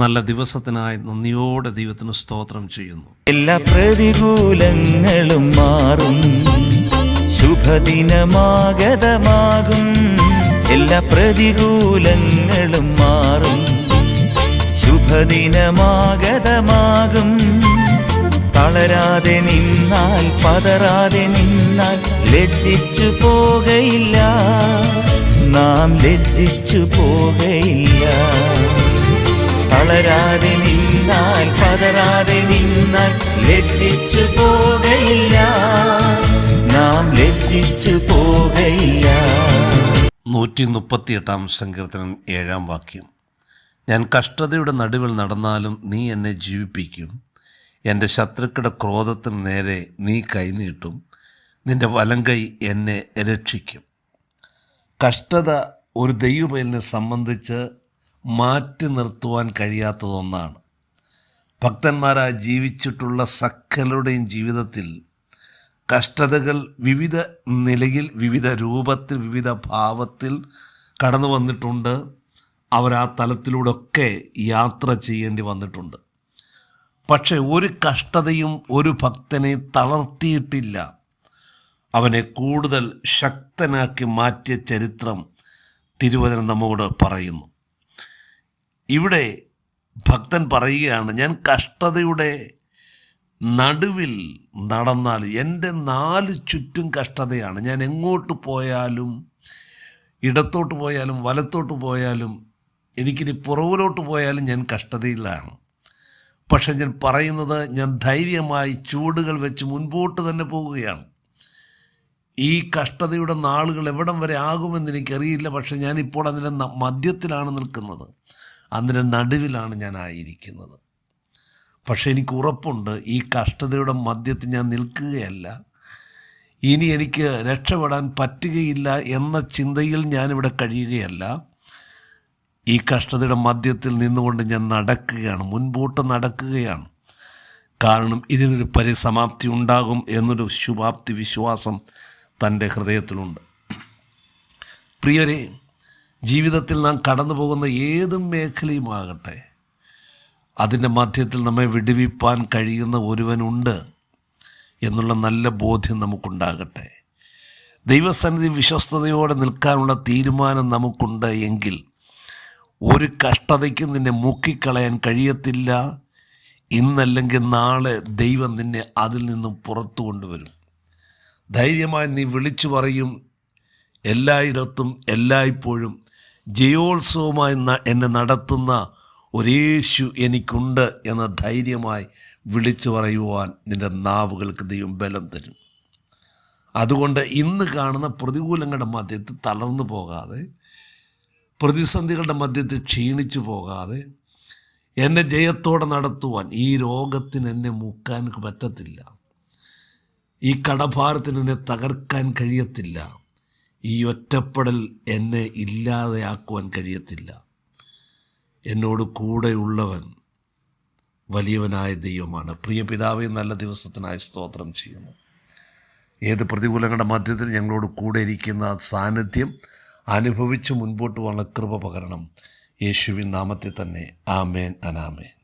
നല്ല ദിവസത്തിനായി നന്ദിയോടെ ദൈവത്തിന് സ്തോത്രം ചെയ്യുന്നു. എല്ലാ പ്രതികൂലങ്ങളും മാറും, ശുഭദിനമാഗതമാകും. എല്ലാ പ്രതികൂലങ്ങളും മാറും, ശുഭദിനമാഗതമാകും. തളരാതെ നിന്നാൽ, പതറാതെ നിന്നാൽ ലജ്ജിച്ചു പോകയില്ല, നാം ലജ്ജിച്ചു പോകയില്ല. തളരാതെ നിന്നാൽ, പതറാതെ നിന്നാൽ ലജ്ജിച്ചു പോകയില്ല, നാം ലജ്ജിച്ചു പോകയില്ല. 138 സങ്കീർത്തനം 7 വാക്യം. ഞാൻ കഷ്ടതയുടെ നടുവിൽ നടന്നാലും നീ എന്നെ ജീവിപ്പിക്കും. എൻ്റെ ശത്രുക്കളുടെ ക്രോധത്തിന് നേരെ നീ കൈനീട്ടും, നിൻ്റെ വലങ്കൈ എന്നെ രക്ഷിക്കും. കഷ്ടത ഒരു ദൈവപൈതലിനെ സംബന്ധിച്ച് മാറ്റി നിർത്തുവാൻ കഴിയാത്തതൊന്നാണ്. ഭക്തന്മാരായി ജീവിച്ചിട്ടുള്ള സകലരുടെയും ജീവിതത്തിൽ കഷ്ടതകൾ വിവിധ നിലയിൽ, വിവിധ രൂപത്തിൽ, വിവിധ ഭാവത്തിൽ കടന്നു വന്നിട്ടുണ്ട്. അവർ ആ തലത്തിലൂടെയൊക്കെ യാത്ര ചെയ്യേണ്ടി വന്നിട്ടുണ്ട്. പക്ഷെ ഒരു കഷ്ടതയും ഒരു ഭക്തനെ തളർത്തിയിട്ടില്ല. അവനെ കൂടുതൽ ശക്തനാക്കി മാറ്റിയ ചരിത്രം തിരുവചനം നമ്മോട് പറയുന്നു. ഇവിടെ ഭക്തൻ പറയുകയാണ്, ഞാൻ കഷ്ടതയുടെ നടുവിൽ നടന്നാലും, എൻ്റെ 4 ചുറ്റും കഷ്ടതയാണ്. ഞാൻ എങ്ങോട്ട് പോയാലും, ഇടത്തോട്ട് പോയാലും വലത്തോട്ട് പോയാലും, എനിക്കിനി പുറകിലോട്ട് പോയാലും ഞാൻ കഷ്ടതയിലാണ്. പക്ഷെ ഞാൻ പറയുന്നത്, ഞാൻ ധൈര്യമായി ചൂടുകൾ വെച്ച് മുൻപോട്ട് തന്നെ പോവുകയാണ്. ഈ കഷ്ടതയുടെ നാളുകൾ എവിടം വരെ ആകുമെന്ന് എനിക്കറിയില്ല. പക്ഷെ ഞാനിപ്പോൾ അതിൻ്റെ മധ്യത്തിലാണ് നിൽക്കുന്നത്, അതിൻ്റെ നടുവിലാണ് ഞാൻ ആയിരിക്കുന്നത്. പക്ഷെ എനിക്ക് ഉറപ്പുണ്ട്, ഈ കഷ്ടതയുടെ മധ്യത്തിൽ ഞാൻ നിൽക്കുകയല്ല. ഇനി എനിക്ക് രക്ഷപ്പെടാൻ പറ്റുകയില്ല എന്ന ചിന്തയിൽ ഞാനിവിടെ കഴിയുകയല്ല. ഈ കഷ്ടതയുടെ മധ്യത്തിൽ നിന്നുകൊണ്ട് ഞാൻ നടക്കുകയാണ്, മുൻപോട്ട് നടക്കുകയാണ്. കാരണം ഇതിനൊരു പരിസമാപ്തി ഉണ്ടാകും എന്നൊരു ശുഭാപ്തി വിശ്വാസം തൻ്റെ ഹൃദയത്തിലുണ്ട്. പ്രിയരെ, ജീവിതത്തിൽ നാം കടന്നു പോകുന്ന ഏത് മേഖലയുമാകട്ടെ, അതിൻ്റെ മധ്യത്തിൽ നമ്മെ വിടുവിപ്പാൻ കഴിയുന്ന ഒരുവനുണ്ട് എന്നുള്ള നല്ല ബോധ്യം നമുക്കുണ്ടാകട്ടെ. ദൈവസന്നിധി വിശ്വസ്തയോടെ നിൽക്കാനുള്ള തീരുമാനം നമുക്കുണ്ട് എങ്കിൽ ഒരു കഷ്ടതയ്ക്ക് നിന്നെ മുക്കിക്കളയാൻ കഴിയത്തില്ല. ഇന്നല്ലെങ്കിൽ നാളെ ദൈവം നിന്നെ അതിൽ നിന്നും പുറത്തു കൊണ്ടുവരും. ധൈര്യമായി നീ വിളിച്ചു പറയും, എല്ലായിടത്തും എല്ലായ്പ്പോഴും ജയോത്സവമായി എന്നെ നടത്തുന്ന ഒരേശു എനിക്കുണ്ട് എന്ന ധൈര്യമായി വിളിച്ചു പറയുവാൻ നിൻ്റെ നാവുകൾക്ക് ദൈവം ബലം തരും. അതുകൊണ്ട് ഇന്ന് കാണുന്ന പ്രതികൂലങ്ങളുടെ മധ്യത്തിൽ തളർന്നു പോകാതെ, പ്രതിസന്ധികളുടെ മധ്യത്തിൽ ക്ഷീണിച്ചു പോകാതെ, എന്നെ ജയത്തോടെ നടത്തുവാൻ ഈ രോഗത്തിന് എന്നെ മുക്കാൻ പറ്റത്തില്ല, ഈ കടഭാരത്തിന് എന്നെ തകർക്കാൻ കഴിയത്തില്ല, ഈ ഒറ്റപ്പെടൽ എന്നെ ഇല്ലാതെയാക്കുവാൻ കഴിയത്തില്ല. എന്നോട് കൂടെയുള്ളവൻ വലിയവനായ ദൈവമാണ്. പ്രിയ പിതാവേ, നല്ല ദിവസത്തിനായി സ്തോത്രം ചെയ്യുന്നു. ഏത് പ്രതികൂലങ്ങളുടെ മധ്യത്തിൽ ഞങ്ങളോട് കൂടെ ഇരിക്കുന്ന സാന്നിധ്യം അനുഭവിച്ച് മുൻപോട്ട് പോകാനുള്ള കൃപ പകരണം. യേശുവിൻ നാമത്തിൽ തന്നെ. ആമേൻ അനാമേൻ.